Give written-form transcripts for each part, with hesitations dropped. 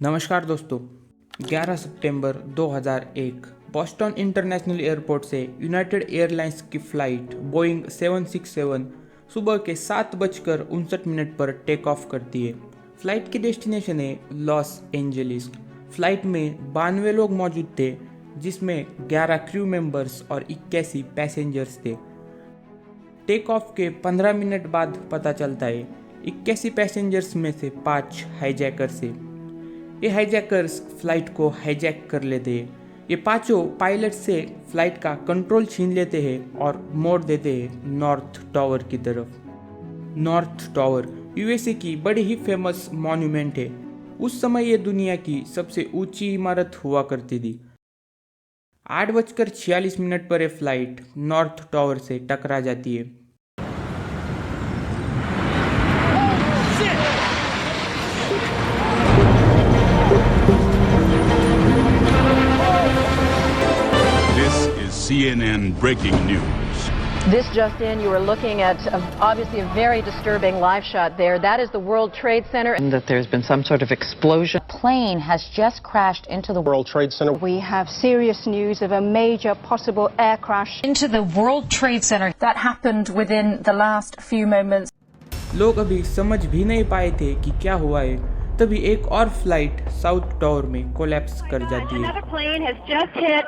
नमस्कार दोस्तों, 11 सितंबर 2001 Boston international airport से यूनाइटेड एयरलाइंस की फ़्लाइट बोइंग 767 सुबह के 7:59 पर टेक ऑफ करती है। फ़्लाइट की डेस्टिनेशन है लॉस एंजलिस। फ़्लाइट में 92 लोग मौजूद थे, जिसमें 11 क्रू मेंबर्स और 81 पैसेंजर्स थे। टेक ऑफ के 15 मिनट बाद पता चलता है 81 पैसेंजर्स में से 5 हाईजैकर्स थे। ये हाईजैकर्स फ्लाइट को हाईजैक कर लेते हैं। ये पांचों पायलट से फ्लाइट का कंट्रोल छीन लेते हैं और मोड़ देते हैं नॉर्थ टावर की तरफ। नॉर्थ टावर यूएसए की बड़ी ही फेमस मॉन्यूमेंट है। उस समय ये दुनिया की सबसे ऊंची इमारत हुआ करती थी। 8:46 पर ये फ्लाइट नॉर्थ टावर से टकरा जाती है। CNN breaking news. This just in, you are looking at obviously a very disturbing live shot there. That is the World Trade Center. And that there's been some sort of explosion. Plane has just crashed into the World Trade Center. We have serious news of a major possible air crash into the World Trade Center. that happened within the last few moments. लोग अभी समझ भी नहीं पाए थे कि क्या हुआ है, तभी एक और फ्लाइट साउथ टावर में कोलैप्स कर जाती है। Another plane has just hit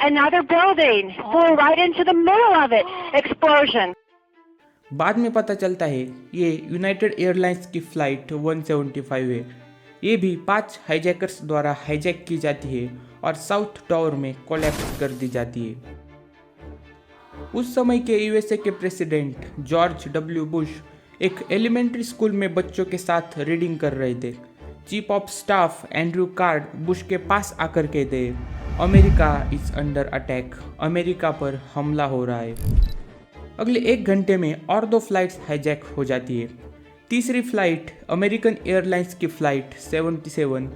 another building, flew right into the middle of it. Explosion. बाद में पता चलता है ये यूनाइटेड एयरलाइंस की फ्लाइट 175 है। ये भी 5 हाईजैकर्स द्वारा हाईजैक की जाती है और साउथ टावर में कोलैप्स कर दी जाती है। उस समय के यूएसए के प्रेसिडेंट जॉर्ज डब्ल्यू बुश एक एलिमेंट्री स्कूल में बच्चों के साथ रीडिंग कर रहे थे। Chief of staff Andrew card Bush के पास आकर कहते हैं, America is under attack, America पर हमला हो रहा है। अगले 1 घंटे में और 2 फ्लाइट्स हाईजैक हो जाती है। तीसरी फ्लाइट अमेरिकन एयरलाइंस की फ्लाइट 77,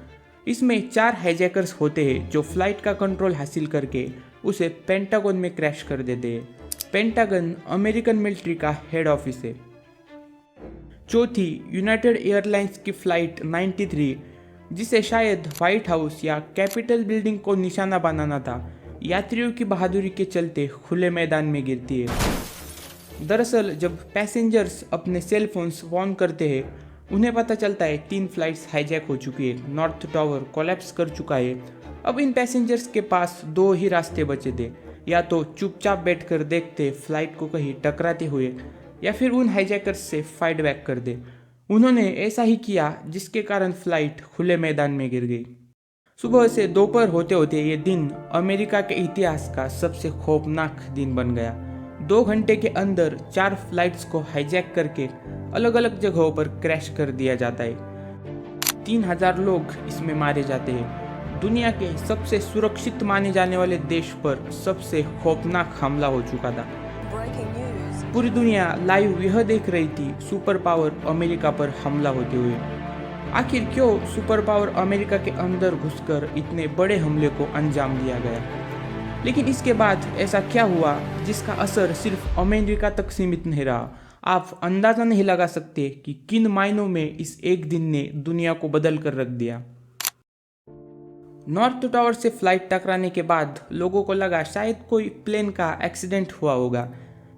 इसमें 4 हाईजैकर्स होते हैं जो फ्लाइट का कंट्रोल हासिल करके उसे पेंटागन में क्रैश कर देते हैं। पेंटागन अमेरिकन मिलिट्री का हेड ऑफिस है। चौथी यूनाइटेड एयरलाइंस की फ्लाइट 93, जिसे शायद व्हाइट हाउस या कैपिटल बिल्डिंग को निशाना बनाना था, यात्रियों की बहादुरी के चलते खुले मैदान में गिरती है। दरअसल जब पैसेंजर्स अपने सेल फोन्स ऑन करते हैं, उन्हें पता चलता है 3 फ्लाइट्स हाईजैक हो चुकी है, नॉर्थ टावर कोलैप्स कर चुका है। अब इन पैसेंजर्स के पास 2 ही रास्ते बचे थे, या तो चुपचाप बैठकर देखते फ्लाइट को कहीं टकराते हुए, या फिर उन हाईजैकर्स से फाइट बैक कर दे। उन्होंने ऐसा ही किया, जिसके कारण फ्लाइट खुले मैदान में गिर गई। सुबह से दोपहर होते होते ये दिन अमेरिका के इतिहास का सबसे खौफनाक दिन बन गया। 2 घंटे के अंदर 4 फ्लाइट्स को हाईजैक करके अलग अलग जगहों पर क्रैश कर दिया जाता है। 3000 लोग इसमें मारे जाते हैं। दुनिया के सबसे सुरक्षित माने जाने वाले देश पर सबसे खौफनाक हमला हो चुका था। पूरी दुनिया लाइव यह देख रही थी सुपर पावर अमेरिका पर हमला होते हुए। आखिर क्यों सुपर पावर अमेरिका के अंदर घुसकर इतने बड़े हमले को अंजाम दिया गया? लेकिन इसके बाद ऐसा क्या हुआ जिसका असर सिर्फ अमेरिका तक सीमित नहीं रहा? आप अंदाजा नहीं लगा सकते कि किन मायनों में इस एक दिन ने दुनिया को बदल कर रख दिया। नॉर्थ टावर से फ्लाइट टकराने के बाद लोगों को लगा शायद कोई प्लेन का एक्सीडेंट हुआ होगा।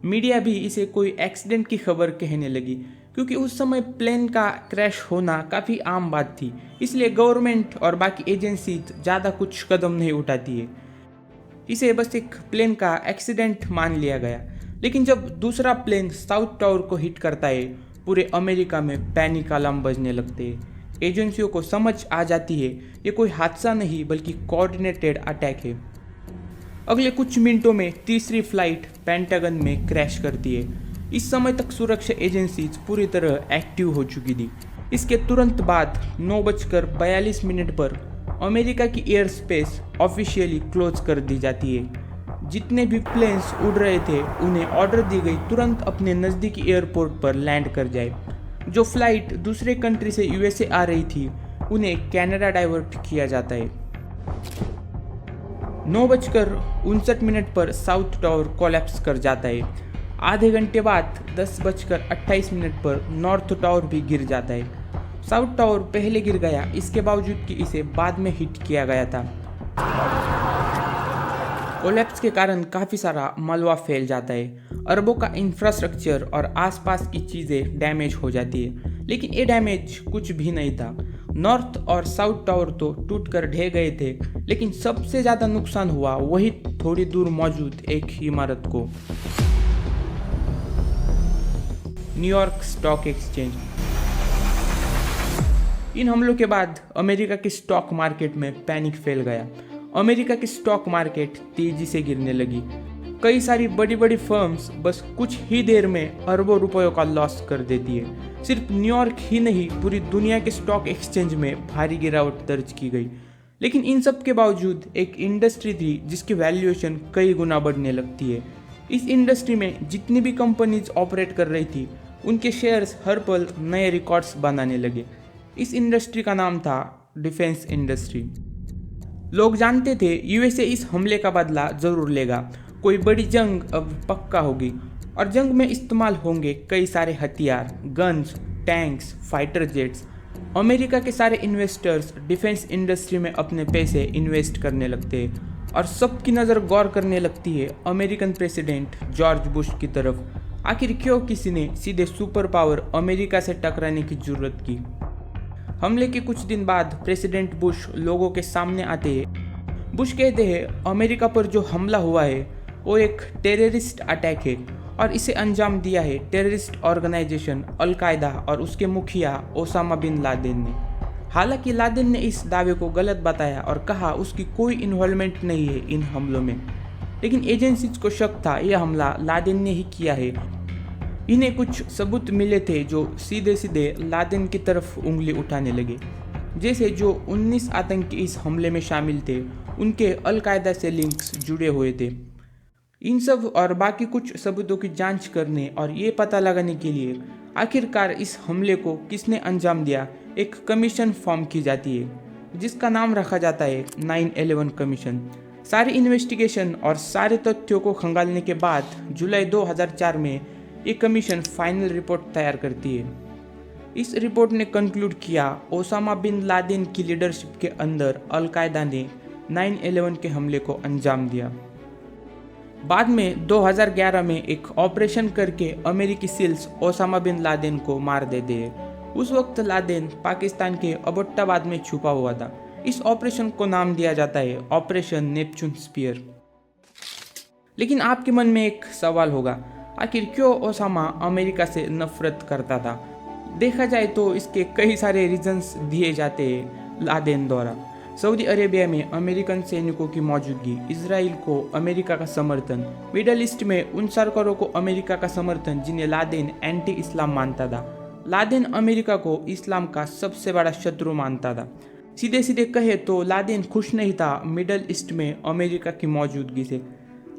मीडिया भी इसे कोई एक्सीडेंट की खबर कहने लगी, क्योंकि उस समय प्लेन का क्रैश होना काफ़ी आम बात थी। इसलिए गवर्नमेंट और बाकी एजेंसी ज़्यादा कुछ कदम नहीं उठाती है। इसे बस एक प्लेन का एक्सीडेंट मान लिया गया। लेकिन जब दूसरा प्लेन साउथ टावर को हिट करता है, पूरे अमेरिका में पैनिक अलार्म बजने लगते हैं। एजेंसियों को समझ आ जाती है ये कोई हादसा नहीं बल्कि कोऑर्डिनेटेड अटैक है। अगले कुछ मिनटों में तीसरी फ्लाइट पेंटागन में क्रैश करती है। इस समय तक सुरक्षा एजेंसीज पूरी तरह एक्टिव हो चुकी थी। इसके तुरंत बाद 9:42 पर अमेरिका की एयर स्पेस ऑफिशियली क्लोज कर दी जाती है। जितने भी प्लेन्स उड़ रहे थे उन्हें ऑर्डर दी गई तुरंत अपने नज़दीकी एयरपोर्ट पर लैंड कर जाए। जो फ्लाइट दूसरे कंट्री से यूएसए आ रही थी उन्हें कनाडा डाइवर्ट किया जाता है। 9:59 पर साउथ टावर कोलैप्स कर जाता है। आधे घंटे बाद 10:28 पर नॉर्थ टावर भी गिर जाता है। साउथ टावर पहले गिर गया, इसके बावजूद कि इसे बाद में हिट किया गया था। कोलैप्स के कारण काफ़ी सारा मलबा फैल जाता है, अरबों का इंफ्रास्ट्रक्चर और आसपास की चीज़ें डैमेज हो जाती है। लेकिन ये डैमेज कुछ भी नहीं था। नॉर्थ और साउथ टावर तो टूटकर ढह गए थे, लेकिन सबसे ज़्यादा नुकसान हुआ वही थोड़ी दूर मौजूद एक इमारत को, न्यूयॉर्क स्टॉक एक्सचेंज। इन हमलों के बाद अमेरिका की स्टॉक मार्केट में पैनिक फैल गया। अमेरिका की स्टॉक मार्केट तेजी से गिरने लगी। कई सारी बड़ी बड़ी फर्म्स बस कुछ ही देर में अरबों रुपयों का लॉस कर देती है। सिर्फ न्यूयॉर्क ही नहीं, पूरी दुनिया के स्टॉक एक्सचेंज में भारी गिरावट दर्ज की गई। लेकिन इन सब के बावजूद एक इंडस्ट्री थी जिसकी वैल्यूएशन कई गुना बढ़ने लगती है। इस इंडस्ट्री में जितनी भी कंपनीज ऑपरेट कर रही थी, उनके शेयर्स हर पल नए रिकॉर्ड्स बनाने लगे। इस इंडस्ट्री का नाम था डिफेंस इंडस्ट्री। लोग जानते थे यूएसए इस हमले का बदला जरूर लेगा, कोई बड़ी जंग अब पक्का होगी और जंग में इस्तेमाल होंगे कई सारे हथियार, guns, tanks, fighter jets. America के सारे इन्वेस्टर्स डिफेंस इंडस्ट्री में अपने पैसे इन्वेस्ट करने लगते हैं और सबकी नज़र गौर करने लगती है अमेरिकन प्रेसिडेंट जॉर्ज बुश की तरफ। आखिर क्यों किसी ने सीधे सुपर पावर अमेरिका से टकराने की जरूरत की? हमले के कुछ दिन बाद प्रेसिडेंट बुश लोगों के सामने आते हैं। बुश कहते हैं अमेरिका पर जो हमला हुआ है वो एक टेररिस्ट अटैक है और इसे अंजाम दिया है टेररिस्ट ऑर्गेनाइजेशन अल-कायदा और उसके मुखिया ओसामा बिन लादेन ने। हालांकि लादेन ने इस दावे को गलत बताया और कहा उसकी कोई इन्वॉल्वमेंट नहीं है इन हमलों में, लेकिन एजेंसीज को शक था यह हमला लादेन ने ही किया है। इन्हें कुछ सबूत मिले थे जो सीधे सीधे लादेन की तरफ उंगली उठाने लगे, जैसे जो 19 आतंकी इस हमले में शामिल थे उनके अल-कायदा से लिंक्स जुड़े हुए थे। इन सब और बाकी कुछ सबूतों की जांच करने और ये पता लगाने के लिए आखिरकार इस हमले को किसने अंजाम दिया, एक कमीशन फॉर्म की जाती है जिसका नाम रखा जाता है 9/11 कमीशन। सारी इन्वेस्टिगेशन और सारे तथ्यों को खंगालने के बाद जुलाई 2004 में ये कमीशन फाइनल रिपोर्ट तैयार करती है। इस रिपोर्ट ने कंक्लूड किया ओसामा बिन लादेन की लीडरशिप के अंदर अल-कायदा ने 9/11 के हमले को अंजाम दिया। बाद में 2011 में एक ऑपरेशन करके अमेरिकी सील्स ओसामा बिन लादेन को मार देते हैं। उस वक्त लादेन पाकिस्तान के अबोटाबाद में छुपा हुआ था। इस ऑपरेशन को नाम दिया जाता है ऑपरेशन नेपच्यून स्पीयर। लेकिन आपके मन में एक सवाल होगा, आखिर क्यों ओसामा अमेरिका से नफरत करता था? देखा जाए तो इसके कई सारे रीजंस दिए जाते हैं लादेन द्वारा। सऊदी अरेबिया में अमेरिकन सैनिकों की मौजूदगी, इजराइल को अमेरिका का समर्थन, मिडल ईस्ट में उन सरकारों को अमेरिका का समर्थन जिन्हें लादेन एंटी इस्लाम मानता था। लादेन अमेरिका को इस्लाम का सबसे बड़ा शत्रु मानता था। सीधे सीधे कहे तो लादेन खुश नहीं था मिडल ईस्ट में अमेरिका की मौजूदगी से।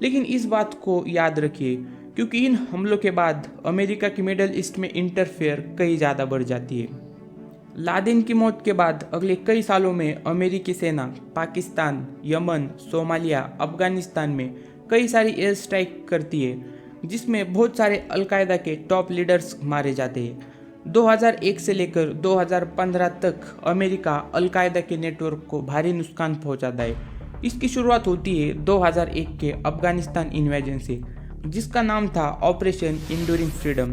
लेकिन इस बात को याद रखिए क्योंकि इन हमलों के बाद अमेरिका की मिडल ईस्ट में इंटरफेयर कई ज़्यादा बढ़ जाती है। लादेन की मौत के बाद अगले कई सालों में अमेरिकी सेना पाकिस्तान, यमन, सोमालिया, अफगानिस्तान में कई सारी एयर स्ट्राइक करती है जिसमें बहुत सारे अल-कायदा के टॉप लीडर्स मारे जाते हैं। 2001 से लेकर 2015 तक अमेरिका अल-कायदा के नेटवर्क को भारी नुकसान पहुंचाता है। इसकी शुरुआत होती है 2001 के अफगानिस्तान इन्वेजन से जिसका नाम था operation enduring freedom.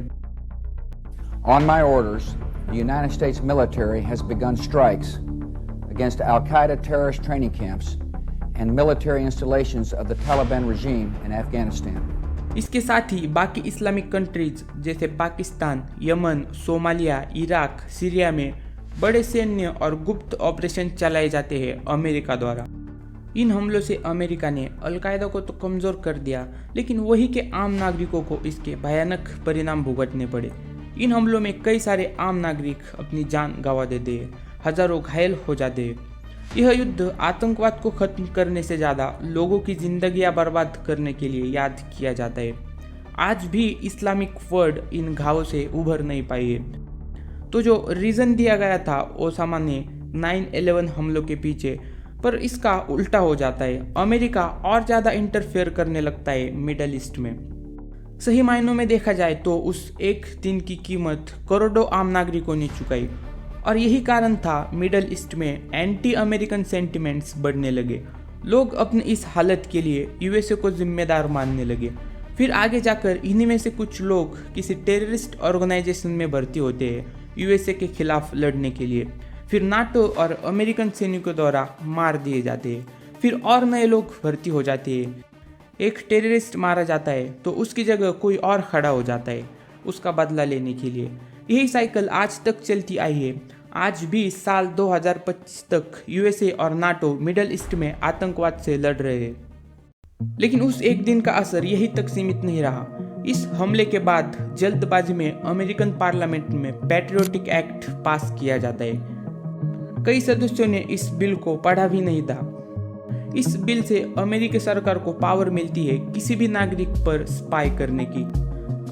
On my orders, the United States military has begun strikes against Al-Qaeda terrorist training camps and military installations of the Taliban regime in Afghanistan. इसके साथ ही बाकी इस्लामिक कंट्रीज जैसे Pakistan, Yemen, Somalia, Iraq, Syria में बड़े सैन्य और गुप्त operation चलाए जाते हैं अमेरिका द्वारा। इन हमलों से अमेरिका ने अल-कायदा को तो कमज़ोर कर दिया, लेकिन वही के आम नागरिकों को इसके भयानक परिणाम भुगतने पड़े। इन हमलों में कई सारे आम नागरिक अपनी जान गंवा देते हैं, हजारों घायल हो जाते हैं। यह युद्ध आतंकवाद को खत्म करने से ज़्यादा लोगों की जिंदगियां बर्बाद करने के लिए याद किया जाता है। आज भी इस्लामिक वर्ल्ड इन घावों से उभर नहीं पाई है। तो जो रीज़न दिया गया था ओसामा ने 9/11 हमलों के पीछे, पर इसका उल्टा हो जाता है। अमेरिका और ज़्यादा इंटरफेयर करने लगता है मिडल ईस्ट में। सही मायनों में देखा जाए तो उस एक दिन की कीमत करोड़ों आम नागरिकों ने चुकाई। और यही कारण था मिडल ईस्ट में एंटी अमेरिकन सेंटिमेंट्स बढ़ने लगे। लोग अपनी इस हालत के लिए यूएसए को जिम्मेदार मानने लगे। फिर आगे जाकर इन्हीं में से कुछ लोग किसी टेररिस्ट ऑर्गेनाइजेशन में भर्ती होते हैं यूएसए के खिलाफ लड़ने के लिए। फिर नाटो और अमेरिकन सैनिकों द्वारा मार दिए जाते हैं। फिर और नए लोग भर्ती हो जाते हैं। एक टेररिस्ट मारा जाता है तो उसकी जगह कोई और खड़ा हो जाता है उसका बदला लेने के लिए। यही साइकिल आज तक चलती आई है। आज भी साल 2025 तक यूएसए और नाटो मिडल ईस्ट में आतंकवाद से लड़ रहे हैं। लेकिन उस एक दिन का असर यही तक सीमित नहीं रहा। इस हमले के बाद जल्दबाजी में अमेरिकन पार्लियामेंट में पैट्रियोटिक एक्ट पास किया जाता है। कई सदस्यों ने इस बिल को पढ़ा भी नहीं था। इस बिल से अमेरिकी सरकार को पावर मिलती है किसी भी नागरिक पर स्पाई करने की।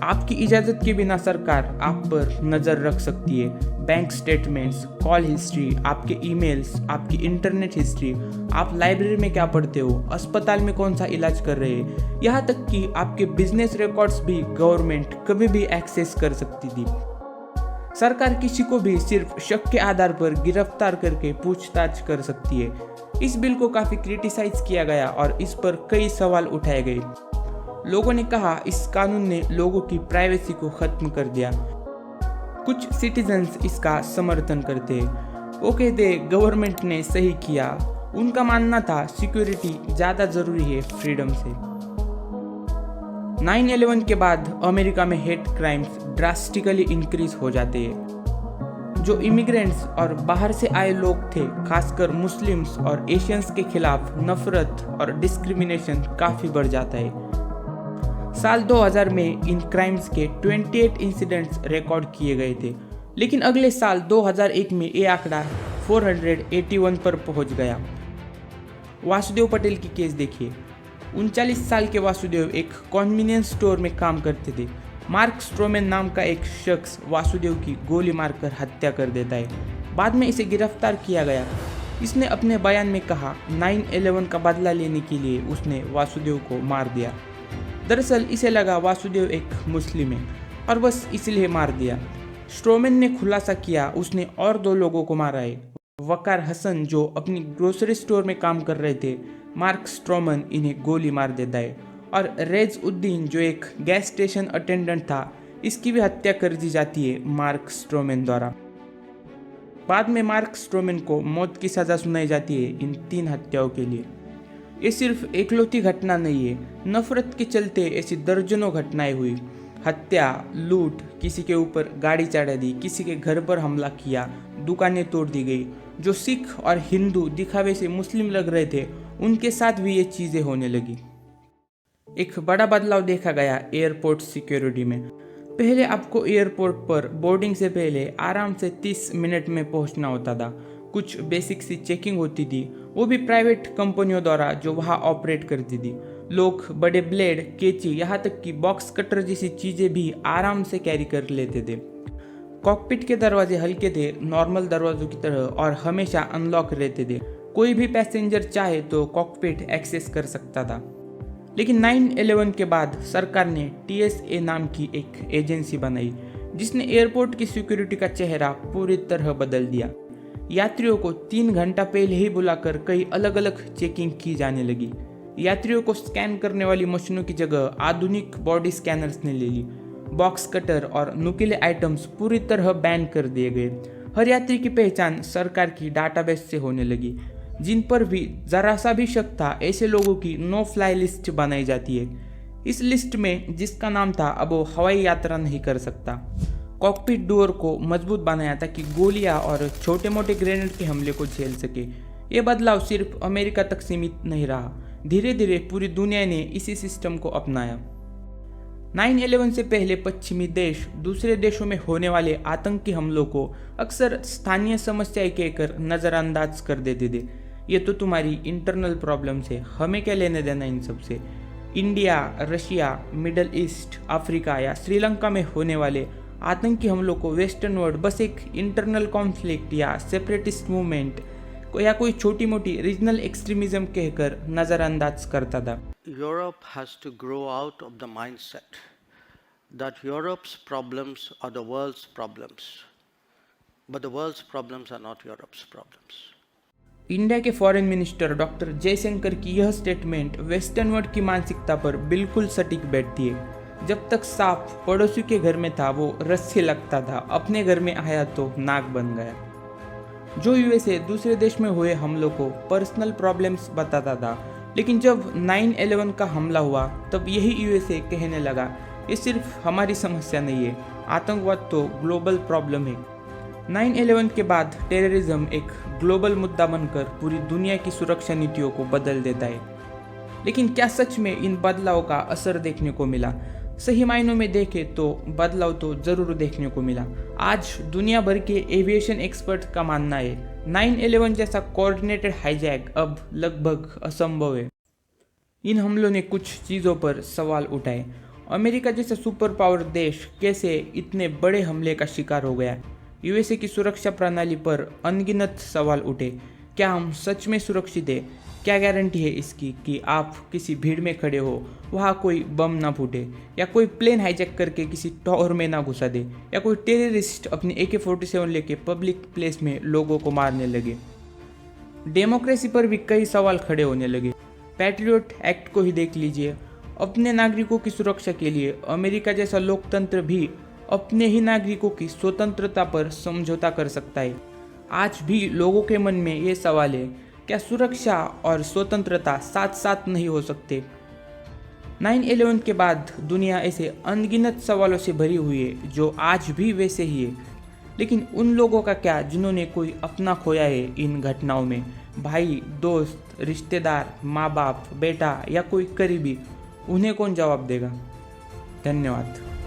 आपकी इजाजत के बिना सरकार आप पर नजर रख सकती है। बैंक स्टेटमेंट्स, कॉल हिस्ट्री, आपके ईमेल्स, आपकी इंटरनेट हिस्ट्री, आप लाइब्रेरी में क्या पढ़ते हो, अस्पताल में कौन सा इलाज कर रहे हैं, यहाँ तक कि आपके बिजनेस रिकॉर्ड्स भी गवर्नमेंट कभी भी एक्सेस कर सकती थी। सरकार किसी को भी सिर्फ शक के आधार पर गिरफ्तार करके पूछताछ कर सकती है। इस बिल को काफी क्रिटिसाइज किया गया और इस पर कई सवाल उठाए गए। लोगों ने कहा इस कानून ने लोगों की प्राइवेसी को खत्म कर दिया। कुछ सिटीजन्स इसका समर्थन करते हैं। वो कहते गवर्नमेंट ने सही किया। उनका मानना था सिक्योरिटी ज़्यादा ज़रूरी है फ्रीडम से। 9/11 के बाद अमेरिका में हेट क्राइम्स ड्रास्टिकली इंक्रीज हो जाते हैं। जो इमिग्रेंट्स और बाहर से आए लोग थे, खासकर मुस्लिम्स और एशियंस के खिलाफ नफरत और डिस्क्रिमिनेशन काफ़ी बढ़ जाता है। साल 2000 में इन क्राइम्स के 28 इंसिडेंट्स रिकॉर्ड किए गए थे, लेकिन अगले साल 2001 में ये आंकड़ा 481 पर पहुंच गया। वासुदेव पटेल की केस देखिए। 39 साल के वासुदेव एक कन्वीनियंस स्टोर में काम करते थे। मार्क स्ट्रोमैन नाम का एक शख्स वासुदेव की गोली मारकर हत्या कर देता है। बाद में इसे गिरफ्तार किया गया। इसने अपने बयान में कहा 9/11 का बदला लेने के लिए उसने वासुदेव को मार दिया। दरअसल इसे लगा वासुदेव एक मुस्लिम है और बस इसलिए मार दिया। स्ट्रोमैन ने खुलासा किया उसने और 2 लोगों को मारा है। वकार हसन जो अपनी ग्रोसरी स्टोर में काम कर रहे थे, मार्क स्ट्रोमैन इन्हें गोली मार देता है। और रेज उद्दीन जो एक गैस स्टेशन अटेंडेंट था, इसकी भी हत्या कर दी जाती है मार्क स्ट्रोमैन द्वारा। बाद में मार्क स्ट्रोमैन को मौत की सज़ा सुनाई जाती है इन 3 हत्याओं के लिए। ये सिर्फ एकलौती घटना नहीं है। नफरत के चलते ऐसी दर्जनों घटनाएं हुई। हत्या, लूट, किसी के ऊपर गाड़ी चढ़ा दी, किसी के घर पर हमला किया, दुकानें तोड़ दी गई। जो सिख और हिंदू दिखावे से मुस्लिम लग रहे थे, उनके साथ भी ये चीज़ें होने लगी। एक बड़ा बदलाव देखा गया एयरपोर्ट सिक्योरिटी में। पहले आपको एयरपोर्ट पर बोर्डिंग से पहले आराम से 30 मिनट में पहुंचना होता था। कुछ बेसिक सी चेकिंग होती थी, वो भी प्राइवेट कंपनियों द्वारा जो वहाँ ऑपरेट करती थी। लोग बड़े ब्लेड, कैंची, यहाँ तक कि बॉक्स कटर जैसी चीज़ें भी आराम से कैरी कर लेते थे। कॉकपिट के दरवाजे हल्के थे, नॉर्मल दरवाजों की तरह, और हमेशा अनलॉक रहते थे। कोई भी पैसेंजर चाहे तो कॉकपिट एक्सेस कर सकता था। लेकिन 9/11 के बाद सरकार ने TSA नाम की एक एजेंसी बनाई जिसने एयरपोर्ट की सिक्योरिटी का चेहरा पूरी तरह बदल दिया। यात्रियों को 3 घंटा पहले ही बुलाकर कई अलग अलग चेकिंग की जाने लगी। यात्रियों को स्कैन करने वाली मशीनों की जगह आधुनिक बॉडी स्कैनर्स ने ले ली। बॉक्स कटर और नुकीले आइटम्स पूरी तरह बैन कर दिए गए। हर यात्री की पहचान सरकार की डाटाबेस से होने लगी। जिन पर भी जरा सा भी शक था, ऐसे लोगों की नो फ्लाई लिस्ट बनाई जाती है। इस लिस्ट में जिसका नाम था अब वो हवाई यात्रा नहीं कर सकता। कॉकपिट डोर को मजबूत बनाया ताकि गोलियां और छोटे मोटे ग्रेनेड के हमले को झेल सके। ये बदलाव सिर्फ अमेरिका तक सीमित नहीं रहा, धीरे धीरे पूरी दुनिया ने इसी सिस्टम को अपनाया। 9/11 से पहले पश्चिमी देश दूसरे देशों में होने वाले आतंकी हमलों को अक्सर स्थानीय समस्याएं कहकर नज़रअंदाज कर देते थे। ये तो तुम्हारी इंटरनल प्रॉब्लम्स है, हमें क्या लेने देना इन सब से। India, Russia, middle east, Africa या श्रीलंका में होने वाले आतंकी हमलों को वेस्टर्न वर्ल्ड बस एक इंटरनल कॉन्फ्लिक्ट या सेपरेटिस्ट मूवमेंट या कोई छोटी मोटी रीजनल एक्सट्रीमिज्म कहकर नज़रअंदाज करता था। Europe has to grow out of the mindset that Europe's problems are the world's problems. but the world's problems are not Europe's problems. India के फॉरेन मिनिस्टर डॉक्टर जयशंकर की यह स्टेटमेंट वेस्टर्न वर्ल्ड की मानसिकता पर बिल्कुल सटीक बैठती है। जब तक सांप पड़ोसी के घर में था वो रस्सी लगता था, अपने घर में आया तो नाक बन गया। जो यूएसए दूसरे देश में हुए हमलों को पर्सनल प्रॉब्लम्स बताता था, लेकिन जब 9/11 का हमला हुआ तब यही यूएसए कहने लगा ये सिर्फ हमारी समस्या नहीं है, आतंकवाद तो ग्लोबल प्रॉब्लम है। 9/11 के बाद टेररिज्म एक ग्लोबल मुद्दा बनकर पूरी दुनिया की सुरक्षा नीतियों को बदल देता है। लेकिन क्या सच में इन बदलाव का असर देखने को मिला? सही मायनों में देखें तो बदलाव तो जरूर देखने को मिला। आज दुनिया भर के एविएशन एक्सपर्ट का मानना है 9/11 जैसा कोऑर्डिनेटेड हाईजैक अब लगभग असंभव है। इन हमलों ने कुछ चीज़ों पर सवाल उठाए। अमेरिका जैसा सुपर पावर देश कैसे इतने बड़े हमले का शिकार हो गया? यूएसए की सुरक्षा प्रणाली पर अनगिनत सवाल उठे। क्या हम सच में सुरक्षित हैं? क्या गारंटी है इसकी कि आप किसी भीड़ में खड़े हो, वहाँ कोई बम ना फूटे, या कोई प्लेन हाईजैक करके किसी टॉवर में ना घुसा दे, या कोई टेररिस्ट अपनी AK-47 लेके पब्लिक प्लेस में लोगों को मारने लगे? डेमोक्रेसी पर भी कई सवाल खड़े होने लगे। पैट्रियट एक्ट को ही देख लीजिए। अपने नागरिकों की सुरक्षा के लिए अमेरिका जैसा लोकतंत्र भी अपने ही नागरिकों की स्वतंत्रता पर समझौता कर सकता है। आज भी लोगों के मन में ये सवाल है, क्या सुरक्षा और स्वतंत्रता साथ साथ नहीं हो सकते? 9/11 के बाद दुनिया ऐसे अनगिनत सवालों से भरी हुई है जो आज भी वैसे ही है। लेकिन उन लोगों का क्या जिन्होंने कोई अपना खोया है इन घटनाओं में? भाई, दोस्त, रिश्तेदार, माँ बाप, बेटा या कोई करीबी, उन्हें कौन जवाब देगा? धन्यवाद।